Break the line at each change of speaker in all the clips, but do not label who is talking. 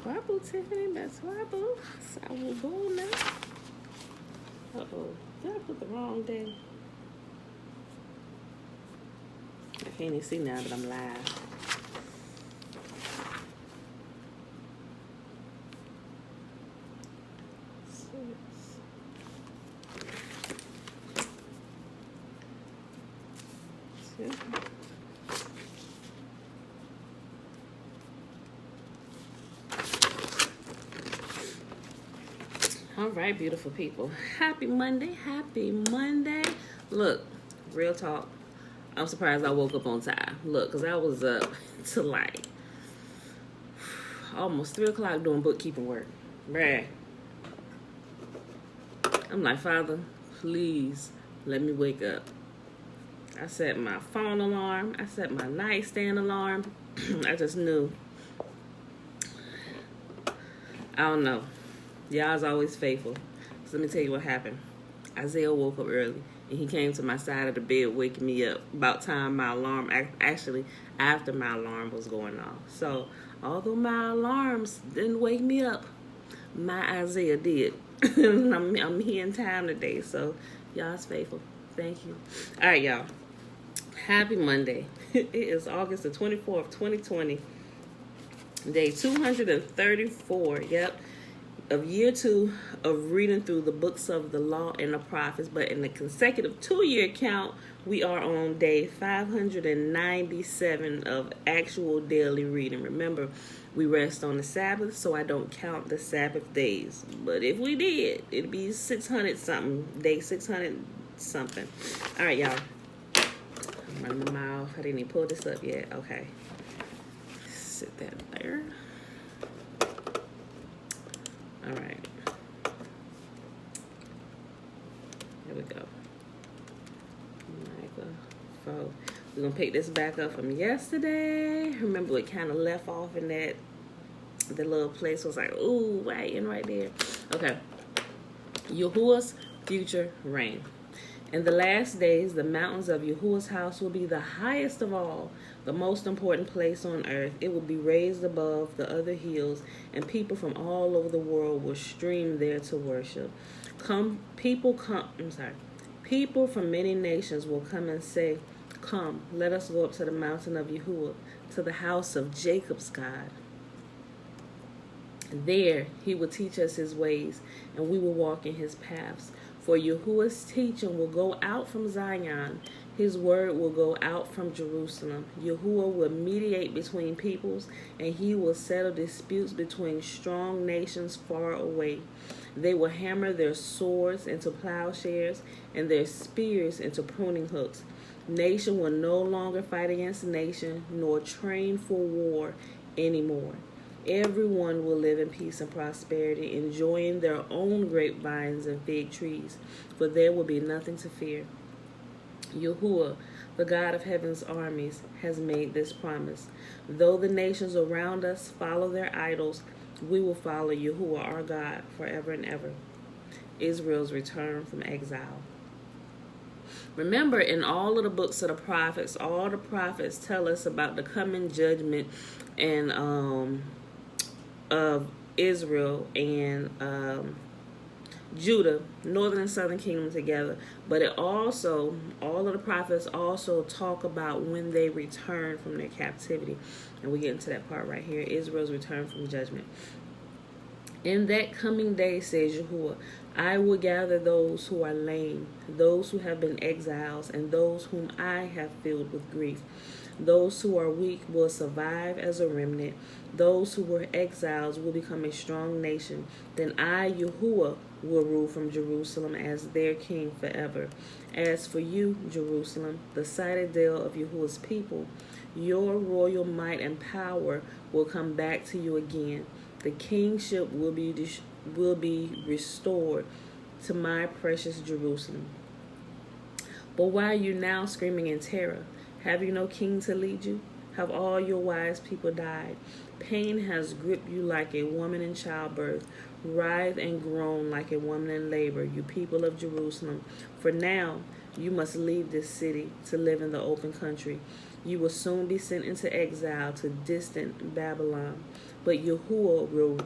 Squabble, Tiffany, but squabble. So I will go now. Uh-oh. Did I put the wrong day? I can't even see now that I'm live. All right, beautiful people. Happy Monday. Happy Monday. Look, real talk. I'm surprised I woke up on time. Look, because I was up to like almost 3 o'clock doing bookkeeping work. Bruh. I'm like, Father, please let me wake up. I set my phone alarm. I set my nightstand alarm. I just knew. I don't know. Y'all's always faithful. So let me tell you what happened. Isaiah woke up early, and he came to my side of the bed waking me up about time my alarm, actually after my alarm was going off. So although my alarms didn't wake me up, my Isaiah did. I'm here in time today, so y'all's faithful. Thank you. All right, y'all. Happy Monday. It is August the 24th, 2020. Day 234. Yep. Of year 2 of reading through the books of the law and the prophets, but in the consecutive 2-year count, we are on day 597 of actual daily reading. Remember, we rest on the Sabbath, so I don't count the Sabbath days. But if we did, it'd be 600 something, day 600 something. All right, y'all. I'm running my mouth. I didn't even pull this up yet. Okay. Sit that there. All right. Here we go. Microphone. We're going to pick this back up from yesterday. Remember, it kind of left off in that, the little place was like, ooh, right there. Okay. Yahuwah's future reign. In the last days, the mountains of Yahuwah's house will be the highest of all, the most important place on earth. It will be raised above the other hills, and people from all over the world will stream there to worship. People from many nations will come and say, "Come, let us go up to the mountain of Yahuwah, to the house of Jacob's God. There he will teach us his ways, and we will walk in his paths. For Yahuwah's teaching will go out from Zion. His word will go out from Jerusalem. Yahuwah will mediate between peoples, and he will settle disputes between strong nations far away. They will hammer their swords into plowshares and their spears into pruning hooks. Nation will no longer fight against nation, nor train for war anymore. Everyone will live in peace and prosperity, enjoying their own grapevines and fig trees, for there will be nothing to fear. Yahuwah, the God of heaven's armies, has made this promise. Though the nations around us follow their idols, we will follow Yahuwah, our God, forever and ever. Israel's return from exile. Remember, in all of the books of the prophets, all the prophets tell us about the coming judgment and of Israel and Judah, northern and southern kingdom together. But it also, all of the prophets also talk about when they return from their captivity. And we get into that part right here, Israel's return from judgment. In that coming day, says Yahuwah, I will gather those who are lame, those who have been exiles, and those whom I have filled with grief. Those who are weak will survive as a remnant. Those who were exiles will become a strong nation. Then I, Yahuwah, will rule from Jerusalem as their king forever. As for you, Jerusalem, the citadel of Yahuwah's people, your royal might and power will come back to you again. The kingship will be restored to my precious Jerusalem. But why are you now screaming in terror? Have you no king to lead you? Have all your wise people died? Pain has gripped you like a woman in childbirth. Writhe and groan like a woman in labor, you people of Jerusalem. For now, you must leave this city to live in the open country. You will soon be sent into exile to distant Babylon. but Yahuwah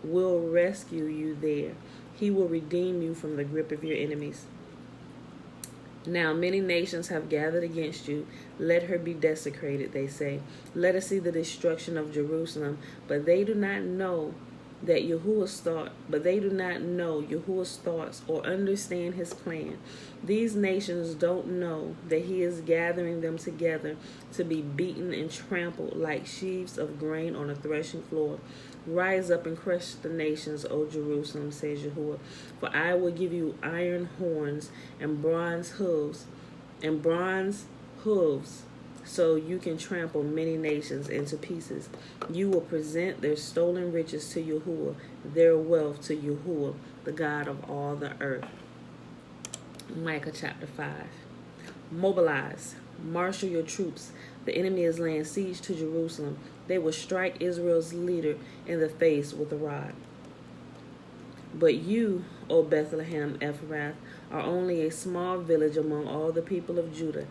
will rescue you there. He will redeem you from the grip of your enemies. Now many nations have gathered against you. Let her be desecrated, they say. Let us see the destruction of Jerusalem. But they do not know Yahuwah's thoughts or understand his plan. These nations don't know that he is gathering them together to be beaten and trampled like sheaves of grain on a threshing floor. Rise up and crush the nations, O Jerusalem, says Yahuwah. For I will give you iron horns and bronze hooves, so you can trample many nations into pieces. You will present their stolen riches to Yahuwah, their wealth to Yahuwah, the God of all the earth. Micah chapter 5. Mobilize, marshal your troops. The enemy is laying siege to Jerusalem. They will strike Israel's leader in the face with a rod. But you, O Bethlehem Ephrath, are only a small village among all the people of Judah.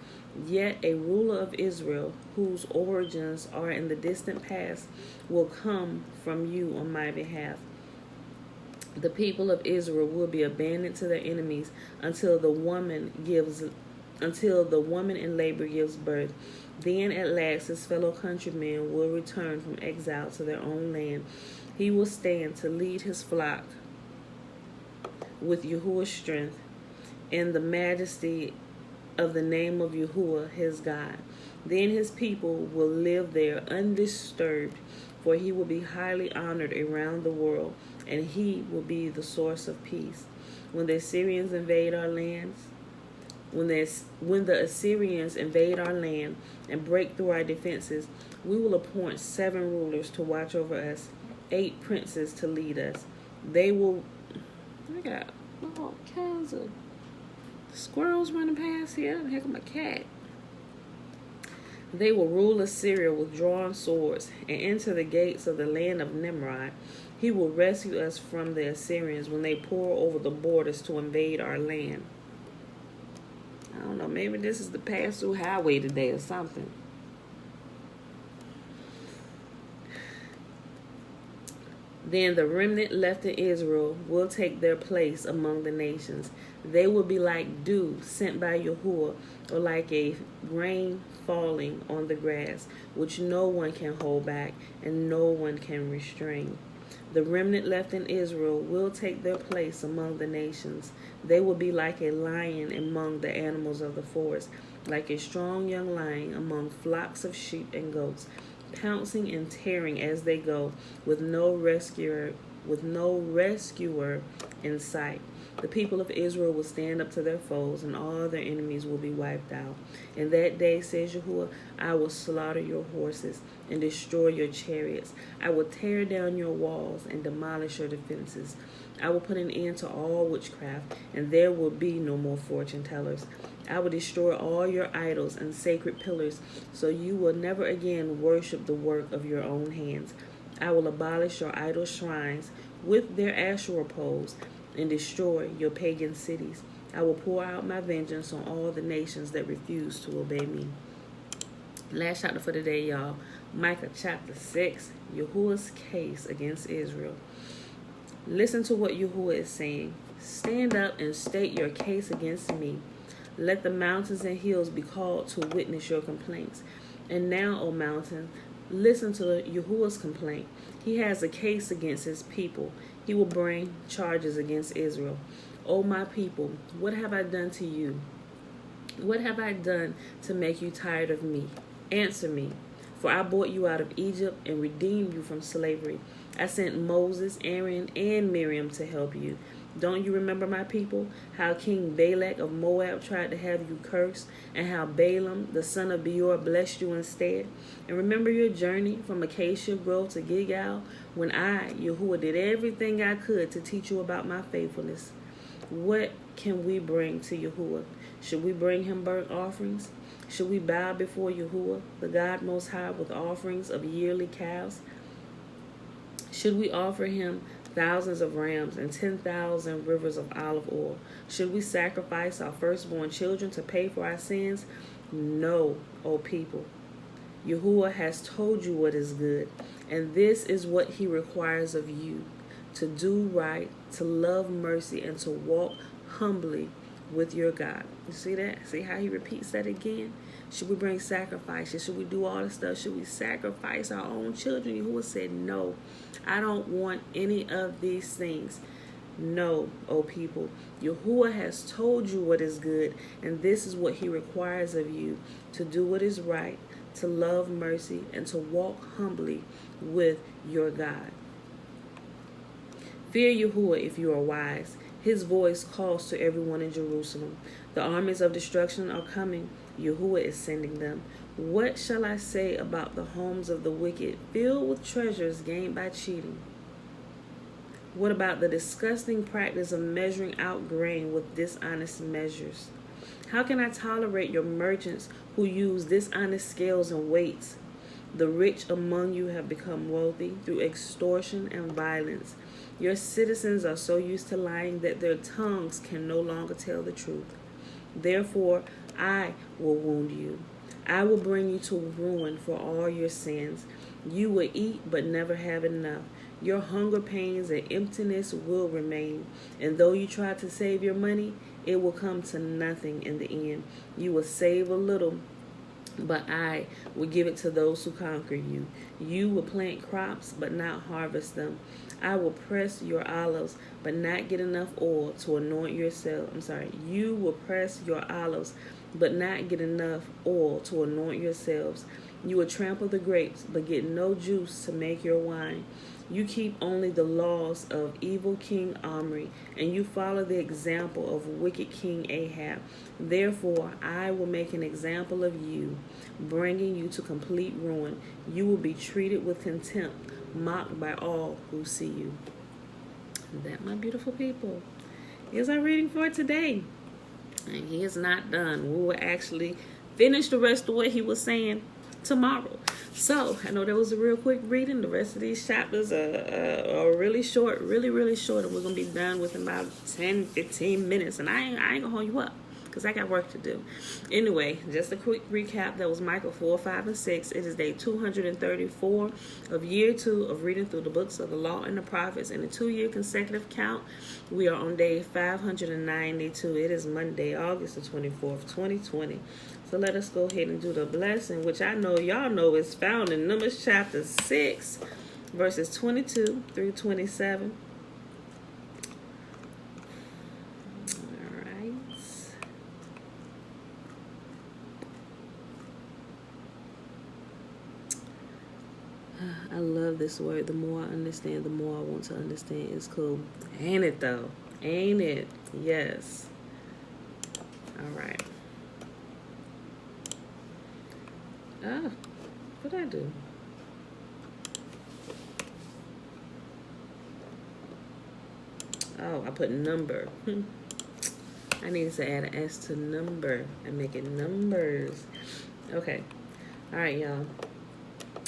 Yet a ruler of Israel, whose origins are in the distant past, will come from you on my behalf. The people of Israel will be abandoned to their enemies until the woman in labor gives birth. Then at last his fellow countrymen will return from exile to their own land. He will stand to lead his flock with Yahuwah's strength and the majesty of the name of Yahuwah his God. Then his people will live there undisturbed, for he will be highly honored around the world, and he will be the source of peace. When the Assyrians invade our lands, when the Assyrians invade our land and break through our defenses, we will appoint 7 rulers to watch over us, 8 princes to lead us. I got all kinds of squirrels running past here. Heck of a cat. They will rule Assyria with drawn swords and enter the gates of the land of Nimrod. He will rescue us from the Assyrians when they pour over the borders to invade our land. I don't know, maybe this is the pass-through highway today or something. Then the remnant left in Israel will take their place among the nations. They will be like dew sent by Yahuwah, or like a rain falling on the grass, which no one can hold back and no one can restrain. The remnant left in Israel will take their place among the nations. They will be like a lion among the animals of the forest, like a strong young lion among flocks of sheep and goats, pouncing and tearing as they go, with no rescuer in sight. The people of Israel will stand up to their foes, and all their enemies will be wiped out. In that day, says Yahuwah, I will slaughter your horses and destroy your chariots. I will tear down your walls and demolish your defenses. I will put an end to all witchcraft, and there will be no more fortune tellers. I will destroy all your idols and sacred pillars, so you will never again worship the work of your own hands. I will abolish your idol shrines with their Asherah poles and destroy your pagan cities. I will pour out my vengeance on all the nations that refuse to obey me. Last chapter for today, y'all. Micah chapter 6, Yahuwah's case against Israel. Listen to what Yahuwah is saying. Stand up and state your case against me. Let the mountains and hills be called to witness your complaints. And now, O mountain, listen to Yahuwah's complaint. He has a case against his people. He will bring charges against Israel. O my people, what have I done to you? What have I done to make you tired of me? Answer me. For I brought you out of Egypt and redeemed you from slavery. I sent Moses, Aaron, and Miriam to help you. Don't you remember, my people, how King Balak of Moab tried to have you cursed, and how Balaam, the son of Beor, blessed you instead? And remember your journey from Acacia Grove to Gilgal, when I, Yahuwah, did everything I could to teach you about my faithfulness. What can we bring to Yahuwah? Should we bring him burnt offerings? Should we bow before Yahuwah, the God Most High, with offerings of yearly calves? Should we offer him thousands of rams and 10,000 rivers of olive oil? Should we sacrifice our firstborn children to pay for our sins? No, O people. Yahuwah has told you what is good, and this is what he requires of you, to do right, to love mercy, and to walk humbly with your God. You see that? See how he repeats that again? Should we bring sacrifices? Should we do all this stuff? Should we sacrifice our own children? Yahuwah said, no, I don't want any of these things. No, O people, Yahuwah has told you what is good, and this is what he requires of you, to do what is right, to love mercy, and to walk humbly with your God. Fear Yahuwah if you are wise. His voice calls to everyone in Jerusalem. The armies of destruction are coming. Yahuwah is sending them. What shall I say about the homes of the wicked, filled with treasures gained by cheating? What about the disgusting practice of measuring out grain with dishonest measures? How can I tolerate your merchants who use dishonest scales and weights? The rich among you have become wealthy through extortion and violence. Your citizens are so used to lying that their tongues can no longer tell the truth. Therefore, I will wound you. I will bring you to ruin for all your sins. You will eat but never have enough. Your hunger pains and emptiness will remain. And though you try to save your money, it will come to nothing in the end. You will save a little, but I will give it to those who conquer you. You will plant crops, but not harvest them. I will press your olives, but not get enough oil to anoint yourself. You will press your olives, but not get enough oil to anoint yourselves. You will trample the grapes, but get no juice to make your wine. You keep only the laws of evil King Omri, and you follow the example of wicked King Ahab. Therefore, I will make an example of you, bringing you to complete ruin. You will be treated with contempt, mocked by all who see you. That, my beautiful people, is our reading for today. And he is not done. We will actually finish the rest of what he was saying tomorrow. So I know that was a real quick reading. The rest of these chapters are really short, really short, and we're gonna be done within about 10-15 minutes. And I ain't gonna hold you up, because I got work to do. Anyway, just a quick recap. That was Micah 4, 5, and 6. It is day 234 of year 2 of reading through the books of the law and the prophets. In a 2-year consecutive count, we are on day 592. It is Monday, August the 24th, 2020. So let us go ahead and do the blessing, which I know y'all know is found in Numbers chapter 6, verses 22 through 27. I love this word. The more I understand, the more I want to understand. It's cool. Ain't it, though? Ain't it? Yes. All right. What'd I do? Oh, I put number. I need to add an S to number and make it numbers. Okay. All right, y'all.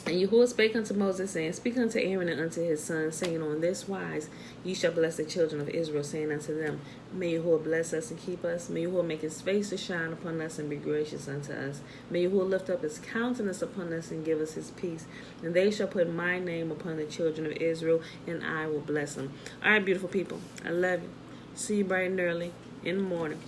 And Yahuwah spake unto Moses, saying, Speak unto Aaron and unto his sons, saying, On this wise ye shall bless the children of Israel, saying unto them, May Yahuwah bless us and keep us. May Yahuwah make his face to shine upon us and be gracious unto us. May Yahuwah lift up his countenance upon us and give us his peace. And they shall put my name upon the children of Israel, and I will bless them. All right, beautiful people. I love you. See you bright and early in the morning.